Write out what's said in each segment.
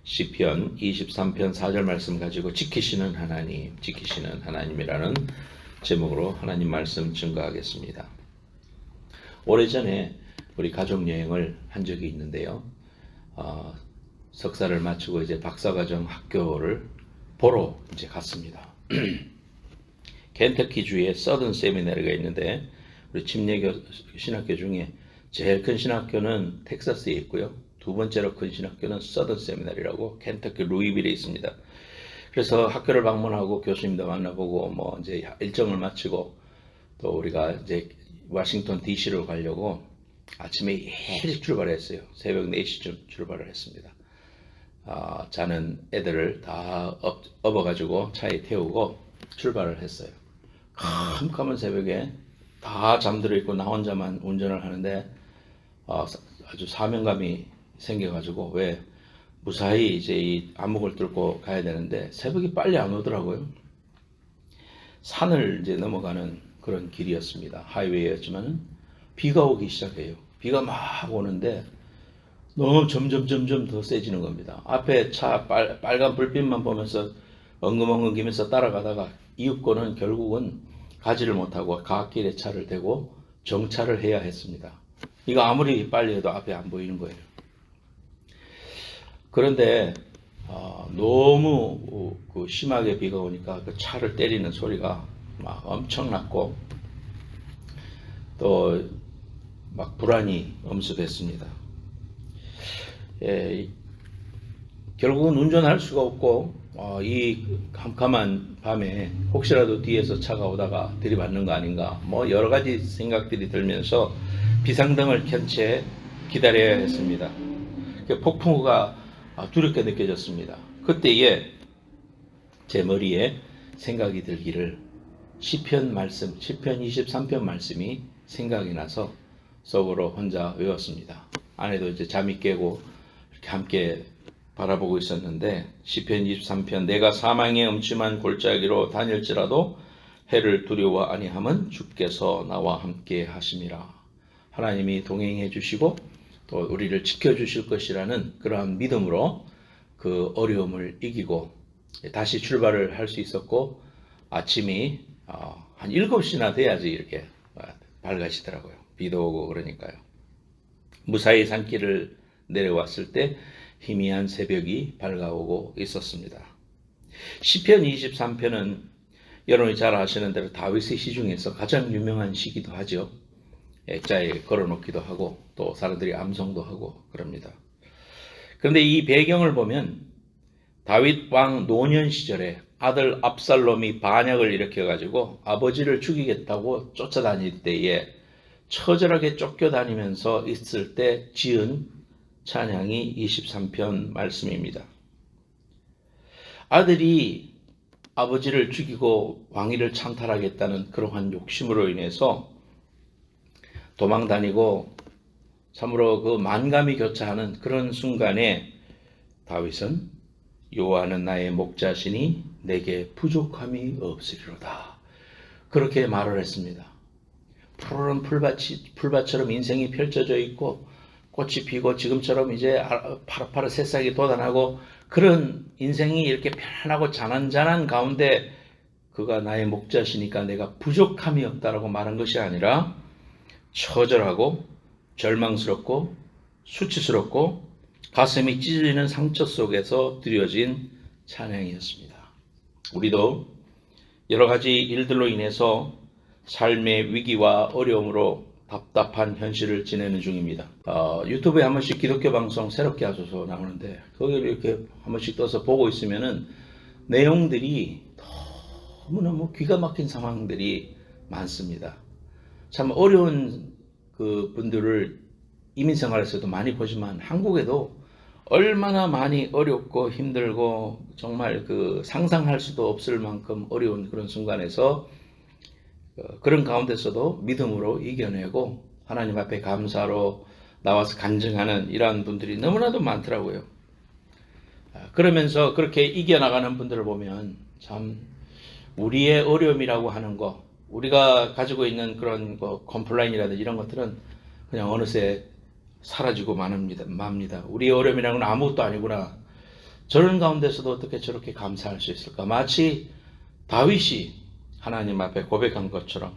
시편 23편 4절 말씀 가지고 지키시는 하나님이라는 제목으로 하나님 말씀 증거하겠습니다. 오래전에 우리 가족 여행을 한 적이 있는데요. 석사를 마치고 이제 박사과정 학교를 보러 이제 갔습니다. 켄터키주에 서든 세미나리가 있는데 우리 침례교 신학교 중에 제일 큰 신학교는 텍사스에 있고요. 두 번째로 큰 신학교는 서든 세미나리라고 켄터키 루이빌에 있습니다. 그래서 학교를 방문하고 교수님도 만나보고 뭐 이제 일정을 마치고 또 우리가 이제 워싱턴 DC로 가려고 아침에 일찍 출발했어요. 새벽 4시쯤 출발을 했습니다. 자는 애들을 다 업어가지고 차에 태우고 출발을 했어요. 캄캄한 새벽에 다 잠들어 있고 나 혼자만 운전을 하는데 아주 사명감이 생겨가지고 왜 무사히 이제 이 암흑을 뚫고 가야 되는데 새벽이 빨리 안 오더라고요. 산을 이제 넘어가는 그런 길이었습니다. 하이웨이였지만은 비가 오기 시작해요. 비가 막 오는데 너무 점점 더 세지는 겁니다. 앞에 차 빨간 불빛만 보면서 엉금엉금기면서 따라가다가 이윽고는 결국은 가지를 못하고 갓길에 차를 대고 정차를 해야 했습니다. 이거 아무리 빨리 해도 앞에 안 보이는 거예요. 그런데 너무 심하게 비가 오니까 그 차를 때리는 소리가 막 엄청났고 또 막 불안이 엄습했습니다. 결국은 운전할 수가 없고 이 캄캄한 밤에 혹시라도 뒤에서 차가 오다가 들이받는 거 아닌가 뭐 여러 가지 생각들이 들면서 비상등을 켠 채 기다려야 했습니다. 폭풍우가 두렵게 느껴졌습니다. 그때에 제 머리에 생각이 들기를 시편 23편 말씀이 생각이 나서 속으로 혼자 외웠습니다. 아내도 이제 잠이 깨고 이렇게 함께 바라보고 있었는데 시편 23편 내가 사망의 음침한 골짜기로 다닐지라도 해를 두려워 아니함은 주께서 나와 함께 하심이라. 하나님이 동행해 주시고 또 우리를 지켜주실 것이라는 그러한 믿음으로 그 어려움을 이기고 다시 출발을 할 수 있었고 아침이 한 7시나 돼야지 이렇게 밝아지더라고요. 비도 오고 그러니까요. 무사히 산길을 내려왔을 때 희미한 새벽이 밝아오고 있었습니다. 시편 23편은 여러분이 잘 아시는 대로 다윗의 시 중에서 가장 유명한 시기도 하죠. 액자에 걸어놓기도 하고 또 사람들이 암송도 하고 그럽니다. 그런데 이 배경을 보면 다윗 왕 노년 시절에 아들 압살롬이 반역을 일으켜가지고 아버지를 죽이겠다고 쫓아다닐 때에 처절하게 쫓겨다니면서 있을 때 지은 찬양이 23편 말씀입니다. 아들이 아버지를 죽이고 왕위를 창탈하겠다는 그러한 욕심으로 인해서 도망다니고 참으로 그 만감이 교차하는 그런 순간에 다윗은 여호와는 나의 목자시니 내게 부족함이 없으리로다. 그렇게 말을 했습니다. 푸르른 풀밭처럼 인생이 펼쳐져 있고 꽃이 피고 지금처럼 이제 파릇파릇 새싹이 돋아나고 그런 인생이 이렇게 편안하고 잔한잔한 가운데 그가 나의 목자시니까 내가 부족함이 없다라고 말한 것이 아니라 처절하고 절망스럽고 수치스럽고 가슴이 찢어지는 상처 속에서 드려진 찬양이었습니다. 우리도 여러 가지 일들로 인해서 삶의 위기와 어려움으로 답답한 현실을 지내는 중입니다. 유튜브에 한 번씩 기독교 방송 새롭게 하소서 나오는데 거기를 이렇게 한 번씩 떠서 보고 있으면은 내용들이 너무너무 기가 막힌 상황들이 많습니다. 참 어려운 그 분들을 이민생활에서도 많이 보지만 한국에도 얼마나 많이 어렵고 힘들고 정말 그 상상할 수도 없을 만큼 어려운 그런 순간에서 그런 가운데서도 믿음으로 이겨내고 하나님 앞에 감사로 나와서 간증하는 이러한 분들이 너무나도 많더라고요. 그러면서 그렇게 이겨나가는 분들을 보면 참 우리의 어려움이라고 하는 거 우리가 가지고 있는 그런 컴플레인이라든지 이런 것들은 그냥 어느새 사라지고 맙니다. 우리의 어려움이라는 건 아무것도 아니구나. 저런 가운데서도 어떻게 저렇게 감사할 수 있을까? 마치 다윗이 하나님 앞에 고백한 것처럼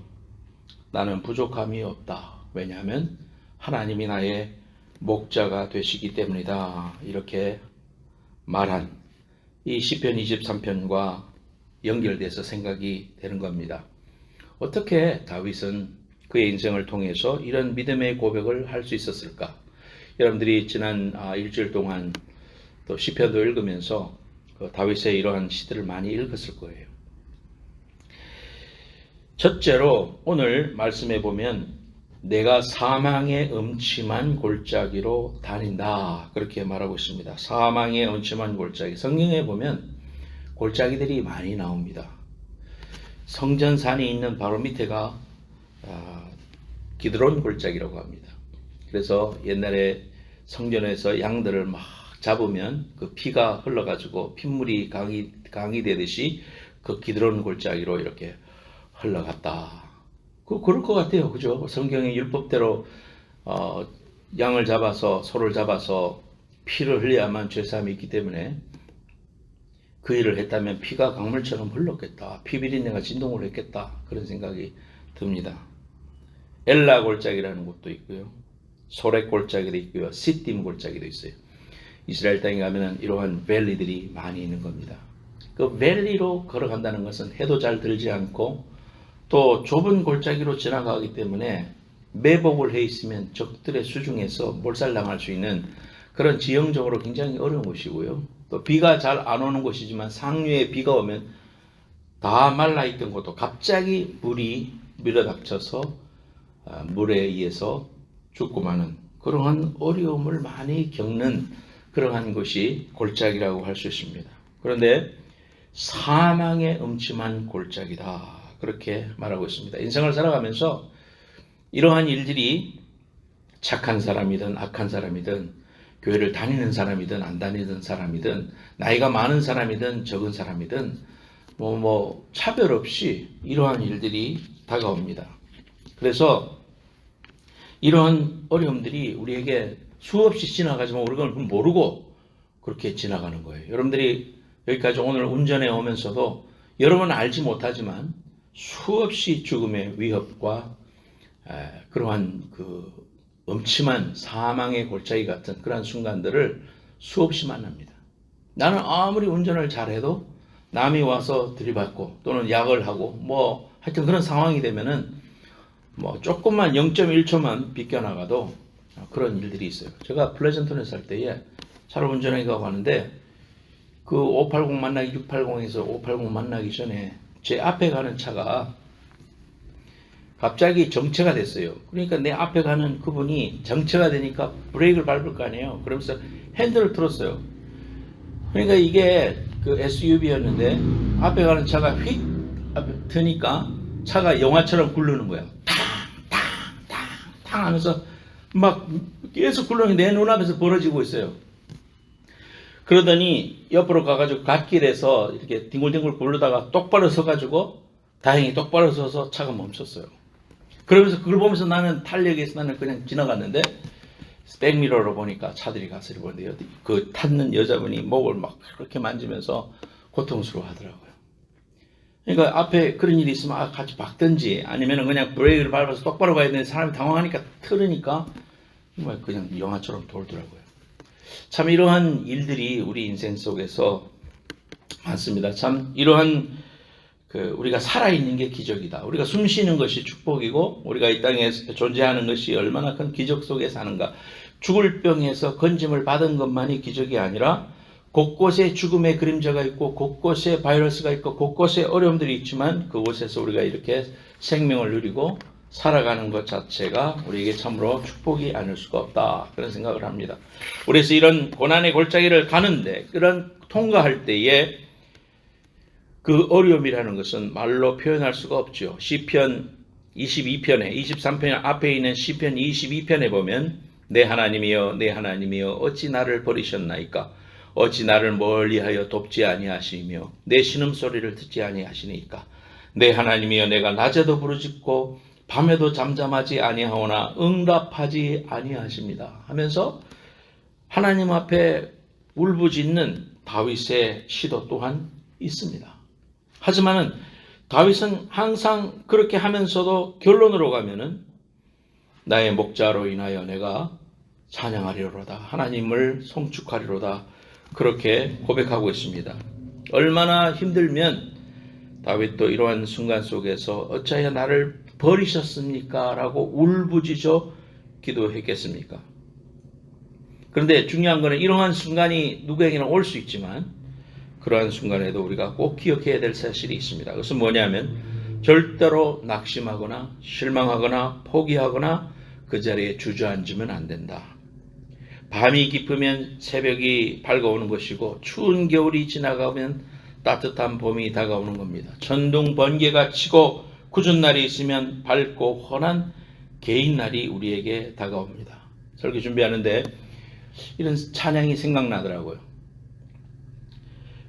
나는 부족함이 없다. 왜냐하면 하나님이 나의 목자가 되시기 때문이다. 이렇게 말한 이 시편 23편과 연결돼서 생각이 되는 겁니다. 어떻게 다윗은 그의 인생을 통해서 이런 믿음의 고백을 할 수 있었을까? 여러분들이 지난 일주일 동안 또 시편도 읽으면서 다윗의 이러한 시들을 많이 읽었을 거예요. 첫째로 오늘 말씀해 보면 내가 사망의 음침한 골짜기로 다닌다. 그렇게 말하고 있습니다. 사망의 음침한 골짜기. 성경에 보면 골짜기들이 많이 나옵니다. 성전산이 있는 바로 밑에가 기드론 골짜기라고 합니다. 그래서 옛날에 성전에서 양들을 막 잡으면 그 피가 흘러가지고 핏물이 강이 되듯이 그 기드론 골짜기로 이렇게 흘러갔다. 그럴 것 같아요. 그죠? 성경의 율법대로 양을 잡아서 소를 잡아서 피를 흘려야만 죄사함이 있기 때문에 그 일을 했다면 피가 강물처럼 흘렀겠다. 피비린내가 진동을 했겠다. 그런 생각이 듭니다. 엘라 골짜기라는 곳도 있고요. 소렉 골짜기도 있고요. 시딤 골짜기도 있어요. 이스라엘 땅에 가면 이러한 밸리들이 많이 있는 겁니다. 그 밸리로 걸어간다는 것은 해도 잘 들지 않고 또 좁은 골짜기로 지나가기 때문에 매복을 해 있으면 적들의 수중에서 몰살당할 수 있는 그런 지형적으로 굉장히 어려운 곳이고요. 또 비가 잘 안 오는 곳이지만 상류에 비가 오면 다 말라있던 곳도 갑자기 물이 밀어닥쳐서 물에 의해서 죽고 마는 그러한 어려움을 많이 겪는 그러한 것이 골짜기라고 할 수 있습니다. 그런데 사망의 음침한 골짜기다. 그렇게 말하고 있습니다. 인생을 살아가면서 이러한 일들이 착한 사람이든 악한 사람이든 교회를 다니는 사람이든 안 다니는 사람이든 나이가 많은 사람이든 적은 사람이든 차별 없이 이러한 일들이 다가옵니다. 그래서 이러한 어려움들이 우리에게 수없이 지나가지만 우리가 모르고 그렇게 지나가는 거예요. 여러분들이 여기까지 오늘 운전해 오면서도 여러분은 알지 못하지만 수없이 죽음의 위협과 그러한 그 음침한 사망의 골짜기 같은 그러한 순간들을 수없이 만납니다. 나는 아무리 운전을 잘해도 남이 와서 들이받고 또는 약을 하고 하여튼 그런 상황이 되면은 조금만 0.1초만 비껴나가도 그런 일들이 있어요. 제가 플레전턴에 살 때에 차를 운전해 가고 하는데 그 580 만나기 680에서 580 만나기 전에 제 앞에 가는 차가 갑자기 정체가 됐어요. 그러니까 내 앞에 가는 그분이 정체가 되니까 브레이크를 밟을 거 아니에요. 그러면서 핸들을 틀었어요. 그러니까 이게 그 SUV였는데 앞에 가는 차가 휙 트니까 차가 영화처럼 굴르는 거야. 탕 하면서 막 계속 굴러는 내 눈앞에서 벌어지고 있어요. 그러더니 옆으로 가가지고 갓길에서 이렇게 뒹굴뒹굴 굴르다가 똑바로 서가지고 다행히 똑바로 서서 차가 멈췄어요. 그러면서 그걸 보면서 나는 탄력에서 나는 그냥 지나갔는데 백미러로 보니까 차들이 가스를 보는데 그 탔는 여자분이 목을 막 그렇게 만지면서 고통스러워 하더라고요. 그러니까 앞에 그런 일이 있으면 같이 박든지 아니면 그냥 브레이크를 밟아서 똑바로 가야 되는데 사람이 당황하니까 틀으니까 정말 그냥 영화처럼 돌더라고요. 참 이러한 일들이 우리 인생 속에서 많습니다. 참 이러한 우리가 살아있는 게 기적이다. 우리가 숨 쉬는 것이 축복이고 우리가 이 땅에 존재하는 것이 얼마나 큰 기적 속에 사는가. 죽을 병에서 건짐을 받은 것만이 기적이 아니라 곳곳에 죽음의 그림자가 있고 곳곳에 바이러스가 있고 곳곳에 어려움들이 있지만 그곳에서 우리가 이렇게 생명을 누리고 살아가는 것 자체가 우리에게 참으로 축복이 아닐 수가 없다. 그런 생각을 합니다. 그래서 이런 고난의 골짜기를 가는데 그런 통과할 때에 그 어려움이라는 것은 말로 표현할 수가 없죠. 시편 22편에 23편 앞에 있는 시편 22편에 보면 내 하나님이여 내 하나님이여 어찌 나를 버리셨나이까 어찌 나를 멀리하여 돕지 아니하시며 내 신음소리를 듣지 아니하시니까 내 하나님이여 내가 낮에도 부르짖고 밤에도 잠잠하지 아니하오나 응답하지 아니하십니다 하면서 하나님 앞에 울부짖는 다윗의 시도 또한 있습니다. 하지만은 다윗은 항상 그렇게 하면서도 결론으로 가면은 나의 목자로 인하여 내가 찬양하리로다, 하나님을 송축하리로다, 그렇게 고백하고 있습니다. 얼마나 힘들면 다윗도 이러한 순간 속에서 어찌하여 나를 버리셨습니까? 라고 울부짖어 기도했겠습니까? 그런데 중요한 것은 이러한 순간이 누구에게나 올 수 있지만 그러한 순간에도 우리가 꼭 기억해야 될 사실이 있습니다. 그것은 뭐냐면 절대로 낙심하거나 실망하거나 포기하거나 그 자리에 주저앉으면 안 된다. 밤이 깊으면 새벽이 밝아오는 것이고 추운 겨울이 지나가면 따뜻한 봄이 다가오는 겁니다. 천둥 번개가 치고 굳은 날이 있으면 밝고 환한 개인 날이 우리에게 다가옵니다. 설교 준비하는데 이런 찬양이 생각나더라고요.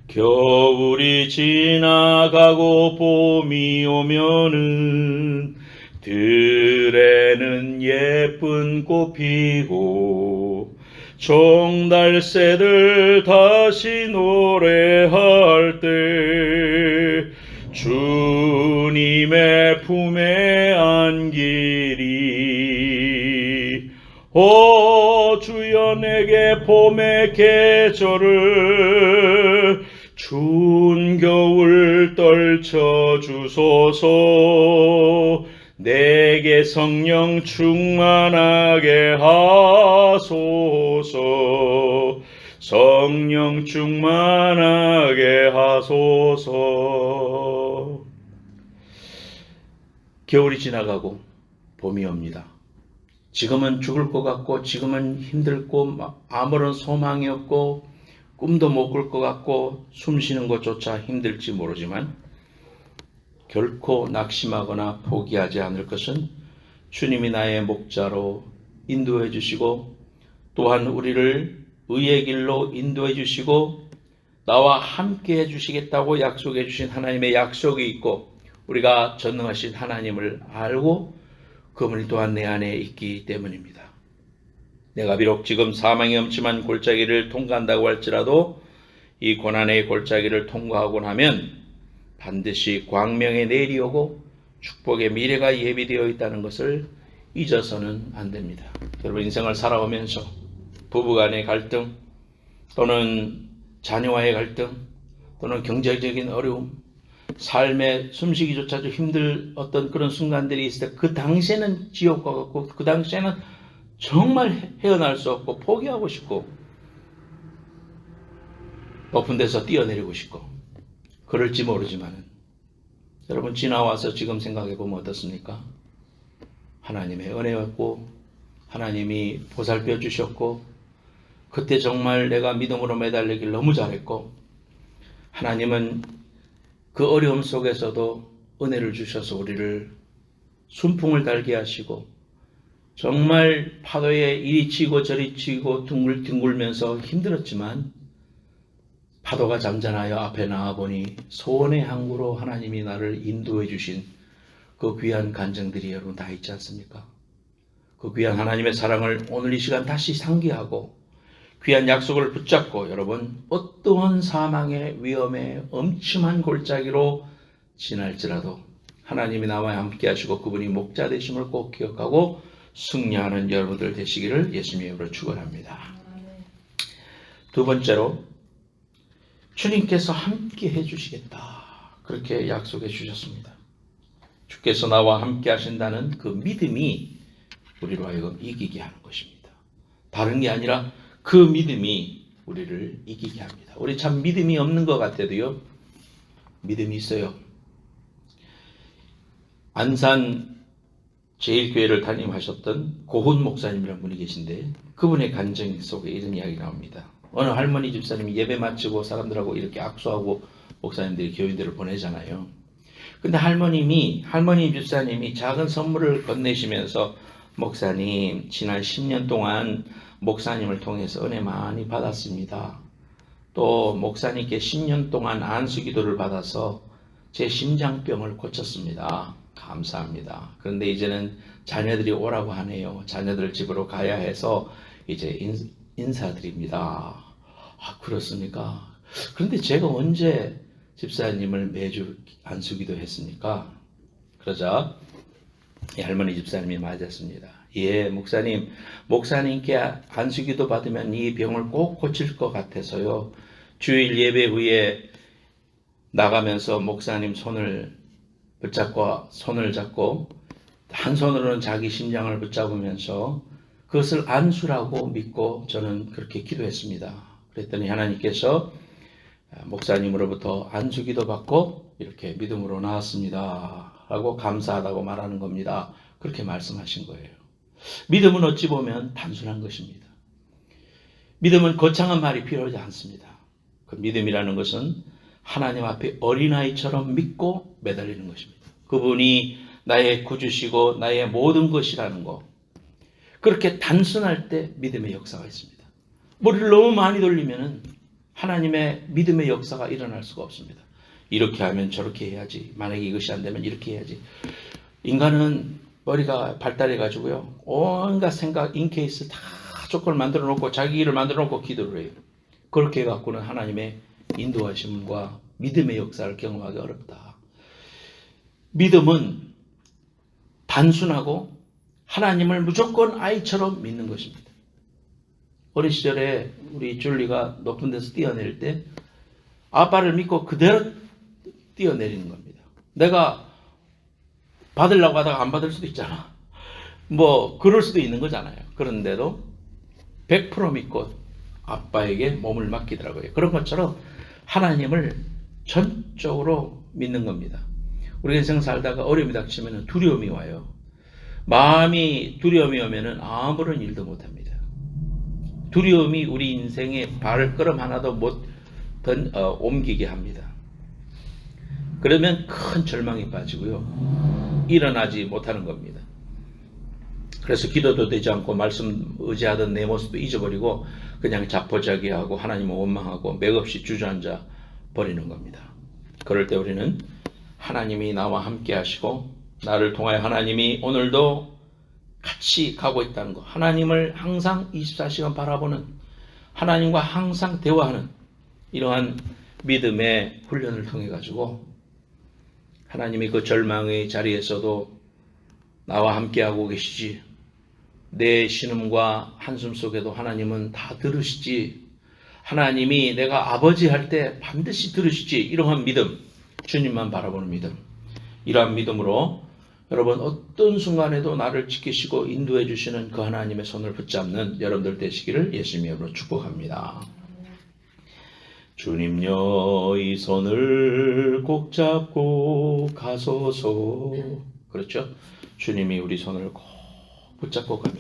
겨울이 지나가고 봄이 오면은 들에는 예쁜 꽃 피고 종달새들 다시 노래할 때 주님의 품에 안기리. 오 주여 내게 봄의 계절을 추운 겨울 떨쳐 주소서. 내게 성령 충만하게 하소서. 성령 충만하게 하소서. 겨울이 지나가고 봄이 옵니다. 지금은 죽을 것 같고 지금은 힘들고 아무런 소망이 없고 꿈도 못 꿀 것 같고 숨 쉬는 것조차 힘들지 모르지만 결코 낙심하거나 포기하지 않을 것은 주님이 나의 목자로 인도해 주시고 또한 우리를 의의 길로 인도해 주시고 나와 함께 해 주시겠다고 약속해 주신 하나님의 약속이 있고 우리가 전능하신 하나님을 알고 그분이 또한 내 안에 있기 때문입니다. 내가 비록 지금 사망의 엄침한 골짜기를 통과한다고 할지라도 이 고난의 골짜기를 통과하고 나면 반드시 광명의 내일이 오고 축복의 미래가 예비되어 있다는 것을 잊어서는 안 됩니다. 여러분 인생을 살아오면서 부부간의 갈등 또는 자녀와의 갈등 또는 경제적인 어려움 삶의 숨쉬기조차도 힘들 어떤 그런 순간들이 있을 때 그 당시에는 지옥과 같고 그 당시에는 정말 헤어날 수 없고 포기하고 싶고 높은 데서 뛰어내리고 싶고 그럴지 모르지만 여러분 지나와서 지금 생각해보면 어떻습니까? 하나님의 은혜였고 하나님이 보살펴 주셨고 그때 정말 내가 믿음으로 매달리길 너무 잘했고 하나님은 그 어려움 속에서도 은혜를 주셔서 우리를 순풍을 달게 하시고 정말 파도에 이리 치고 저리 치고 둥글면서 힘들었지만 파도가 잠잠하여 앞에 나아보니 소원의 항구로 하나님이 나를 인도해 주신 그 귀한 간증들이 여러분 다 있지 않습니까? 그 귀한 하나님의 사랑을 오늘 이 시간 다시 상기하고 귀한 약속을 붙잡고 여러분 어떠한 사망의 위험에 엄침한 골짜기로 지날지라도 하나님이 나와 함께 하시고 그분이 목자 되심을 꼭 기억하고 승리하는 여러분들 되시기를 예수님의 이름으로 축원합니다. 두 번째로 주님께서 함께 해주시겠다 그렇게 약속해 주셨습니다. 주께서 나와 함께 하신다는 그 믿음이 우리로 하여금 이기게 하는 것입니다. 다른 게 아니라 그 믿음이 우리를 이기게 합니다. 우리 참 믿음이 없는 것 같아도요 믿음이 있어요. 안산 제1교회를 담임하셨던 고훈 목사님이라는 분이 계신데 그분의 간증 속에 이런 이야기 나옵니다. 어느 할머니 집사님이 예배 마치고 사람들하고 이렇게 악수하고 목사님들이 교인들을 보내잖아요. 근데 할머님 집사님이 작은 선물을 건네시면서 목사님 지난 10년 동안 목사님을 통해서 은혜 많이 받았습니다. 또 목사님께 10년 동안 안수기도를 받아서 제 심장병을 고쳤습니다. 감사합니다. 그런데 이제는 자녀들이 오라고 하네요. 자녀들 집으로 가야 해서 이제 인사드립니다. 아 그렇습니까? 그런데 제가 언제 집사님을 매주 안수기도 했습니까? 그러자 이 할머니 집사님이 맞았습니다. 예, 목사님께 안수기도 받으면 이 병을 꼭 고칠 것 같아서요. 주일 예배 후에 나가면서 목사님 손을 잡고 한 손으로는 자기 심장을 붙잡으면서 그것을 안수라고 믿고 저는 그렇게 기도했습니다. 그랬더니 하나님께서 목사님으로부터 안수기도 받고 이렇게 믿음으로 나왔습니다. 라고 감사하다고 말하는 겁니다. 그렇게 말씀하신 거예요. 믿음은 어찌 보면 단순한 것입니다. 믿음은 거창한 말이 필요하지 않습니다. 그 믿음이라는 것은 하나님 앞에 어린아이처럼 믿고 매달리는 것입니다. 그분이 나의 구주시고 나의 모든 것이라는 것. 그렇게 단순할 때 믿음의 역사가 있습니다. 머리를 너무 많이 돌리면 하나님의 믿음의 역사가 일어날 수가 없습니다. 이렇게 하면 저렇게 해야지. 만약에 이것이 안 되면 이렇게 해야지. 인간은 머리가 발달해가지고요. 온갖 생각, 인케이스 다 조건을 만들어 놓고 자기 일을 만들어 놓고 기도를 해요. 그렇게 해갖고는 하나님의 인도하심과 믿음의 역사를 경험하기 어렵다. 믿음은 단순하고 하나님을 무조건 아이처럼 믿는 것입니다. 어린 시절에 우리 줄리가 높은 데서 뛰어내릴 때 아빠를 믿고 그대로 뛰어내리는 겁니다. 내가 받으려고 하다가 안 받을 수도 있잖아. 뭐 그럴 수도 있는 거잖아요. 그런데도 100% 믿고 아빠에게 몸을 맡기더라고요. 그런 것처럼 하나님을 전적으로 믿는 겁니다. 우리 인생 살다가 어려움이 닥치면 두려움이 와요. 마음이 두려움이 오면 아무런 일도 못합니다. 두려움이 우리 인생에 발걸음 하나도 못 옮기게 합니다. 그러면 큰 절망에 빠지고요. 일어나지 못하는 겁니다. 그래서 기도도 되지 않고 말씀 의지하던 내 모습도 잊어버리고 그냥 자포자기하고 하나님을 원망하고 맥없이 주저앉아 버리는 겁니다. 그럴 때 우리는 하나님이 나와 함께 하시고 나를 통하여 하나님이 오늘도 같이 가고 있다는 것, 하나님을 항상 24시간 바라보는, 하나님과 항상 대화하는 이러한 믿음의 훈련을 통해 가지고 하나님이 그 절망의 자리에서도 나와 함께하고 계시지, 내 신음과 한숨 속에도 하나님은 다 들으시지, 하나님이 내가 아버지 할 때 반드시 들으시지, 이러한 믿음, 주님만 바라보는 믿음, 이러한 믿음으로 여러분 어떤 순간에도 나를 지키시고 인도해 주시는 그 하나님의 손을 붙잡는 여러분들 되시기를 예수님의 이름으로 축복합니다. 주님여 이 손을 꼭 잡고 가소서. 그렇죠? 주님이 우리 손을 꼭 붙잡고 가면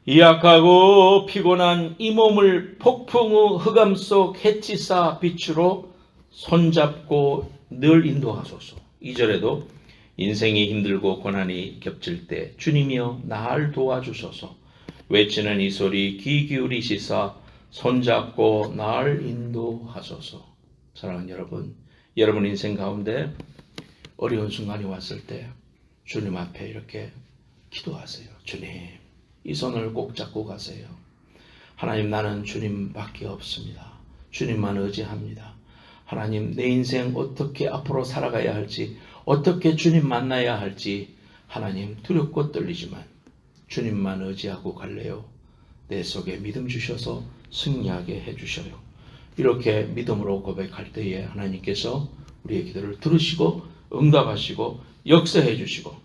이 약하고 피곤한 이 몸을 폭풍우 흑암 속 해치사 빛으로 손잡고 늘 인도하소서. 2절에도 인생이 힘들고 고난이 겹칠 때 주님이여 날 도와주소서 외치는 이 소리 귀 기울이시사 손잡고 날 인도하소서. 사랑하는 여러분, 여러분 인생 가운데 어려운 순간이 왔을 때 주님 앞에 이렇게 기도하세요. 주님, 이 손을 꼭 잡고 가세요. 하나님, 나는 주님밖에 없습니다. 주님만 의지합니다. 하나님, 내 인생 어떻게 앞으로 살아가야 할지, 어떻게 주님 만나야 할지 하나님 두렵고 떨리지만 주님만 의지하고 갈래요. 내 속에 믿음 주셔서 승리하게 해주셔요. 이렇게 믿음으로 고백할 때에 하나님께서 우리의 기도를 들으시고 응답하시고 역사해 주시고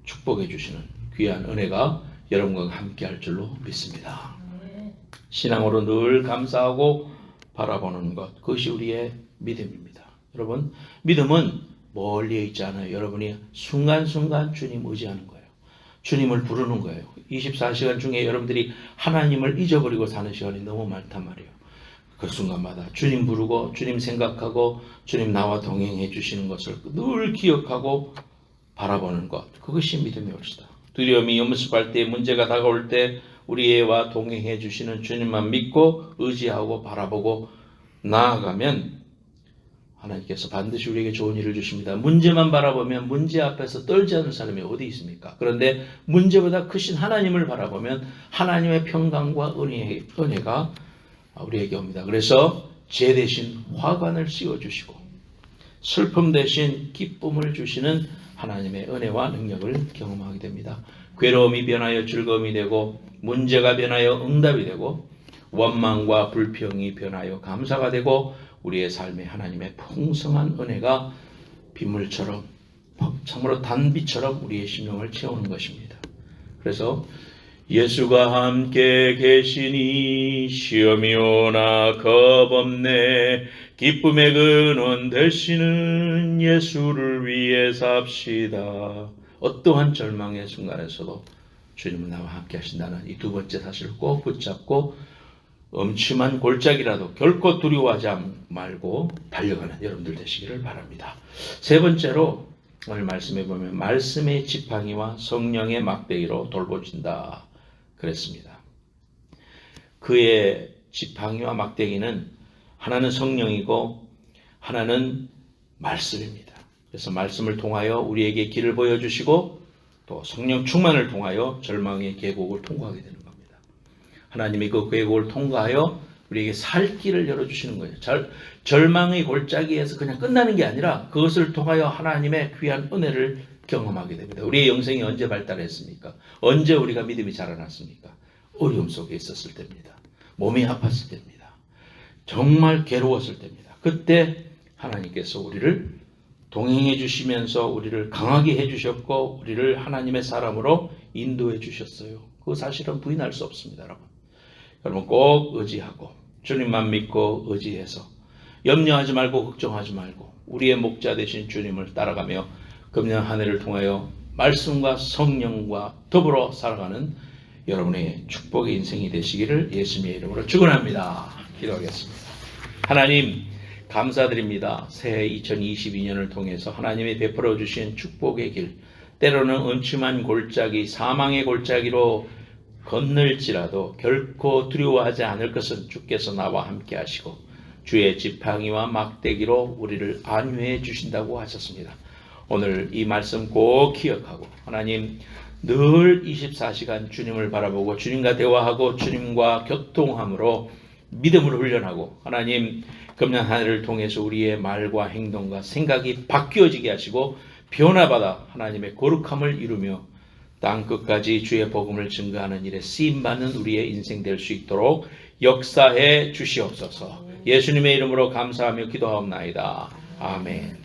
축복해 주시는 귀한 은혜가 여러분과 함께 할 줄로 믿습니다. 신앙으로 늘 감사하고 바라보는 것, 그것이 우리의 믿음입니다. 여러분, 믿음은 멀리에 있지 않아요. 여러분이 순간순간 주님 의지하는 거예요. 주님을 부르는 거예요. 24시간 중에 여러분들이 하나님을 잊어버리고 사는 시간이 너무 많단 말이에요. 그 순간마다 주님 부르고 주님 생각하고 주님 나와 동행해 주시는 것을 늘 기억하고 바라보는 것, 그것이 믿음의 옳시다. 두려움이 엄습할 때, 문제가 다가올 때 우리와 동행해 주시는 주님만 믿고 의지하고 바라보고 나아가면 하나님께서 반드시 우리에게 좋은 일을 주십니다. 문제만 바라보면 문제 앞에서 떨지 않는 사람이 어디 있습니까? 그런데 문제보다 크신 하나님을 바라보면 하나님의 평강과 은혜가 우리에게 옵니다. 그래서 죄 대신 화관을 씌워주시고 슬픔 대신 기쁨을 주시는 하나님의 은혜와 능력을 경험하게 됩니다. 괴로움이 변하여 즐거움이 되고 문제가 변하여 응답이 되고 원망과 불평이 변하여 감사가 되고 우리의 삶에 하나님의 풍성한 은혜가 빗물처럼 참으로 단비처럼 우리의 심령을 채우는 것입니다. 그래서 예수가 함께 계시니 시험이 오나 겁없네. 기쁨의 근원 되시는 예수를 위해 삽시다. 어떠한 절망의 순간에서도 주님은 나와 함께 하신다는 이 두 번째 사실을 꼭 붙잡고 엄침한 골짜기라도 결코 두려워하지 말고 달려가는 여러분들 되시기를 바랍니다. 세 번째로 오늘 말씀해 보면 말씀의 지팡이와 성령의 막대기로 돌보신다 그랬습니다. 그의 지팡이와 막대기는 하나는 성령이고 하나는 말씀입니다. 그래서 말씀을 통하여 우리에게 길을 보여주시고 또 성령 충만을 통하여 절망의 계곡을 통과하게 되는 겁니다. 하나님이 그 계곡을 통과하여 우리에게 살 길을 열어주시는 거예요. 절망의 골짜기에서 그냥 끝나는 게 아니라 그것을 통하여 하나님의 귀한 은혜를 경험하게 됩니다. 우리의 영생이 언제 발달했습니까? 언제 우리가 믿음이 자라났습니까? 어려움 속에 있었을 때입니다. 몸이 아팠을 때입니다. 정말 괴로웠을 때입니다. 그때 하나님께서 우리를 동행해 주시면서 우리를 강하게 해주셨고 우리를 하나님의 사람으로 인도해 주셨어요. 그 사실은 부인할 수 없습니다. 여러분 꼭 의지하고 주님만 믿고 의지해서 염려하지 말고 걱정하지 말고 우리의 목자 되신 주님을 따라가며 금년 한 해를 통하여 말씀과 성령과 더불어 살아가는 여러분의 축복의 인생이 되시기를 예수님의 이름으로 축원합니다. 기도하겠습니다. 하나님 감사드립니다. 새해 2022년을 통해서 하나님이 베풀어 주신 축복의 길, 때로는 음침한 골짜기, 사망의 골짜기로 건널지라도 결코 두려워하지 않을 것은 주께서 나와 함께 하시고 주의 지팡이와 막대기로 우리를 안위해 주신다고 하셨습니다. 오늘 이 말씀 꼭 기억하고 하나님 늘 24시간 주님을 바라보고 주님과 대화하고 주님과 교통함으로 믿음을 훈련하고 하나님 금년 한 해를 통해서 우리의 말과 행동과 생각이 바뀌어지게 하시고 변화받아 하나님의 거룩함을 이루며 땅 끝까지 주의 복음을 증거하는 일에 쓰임받는 우리의 인생 될 수 있도록 역사해 주시옵소서. 예수님의 이름으로 감사하며 기도하옵나이다. 아멘.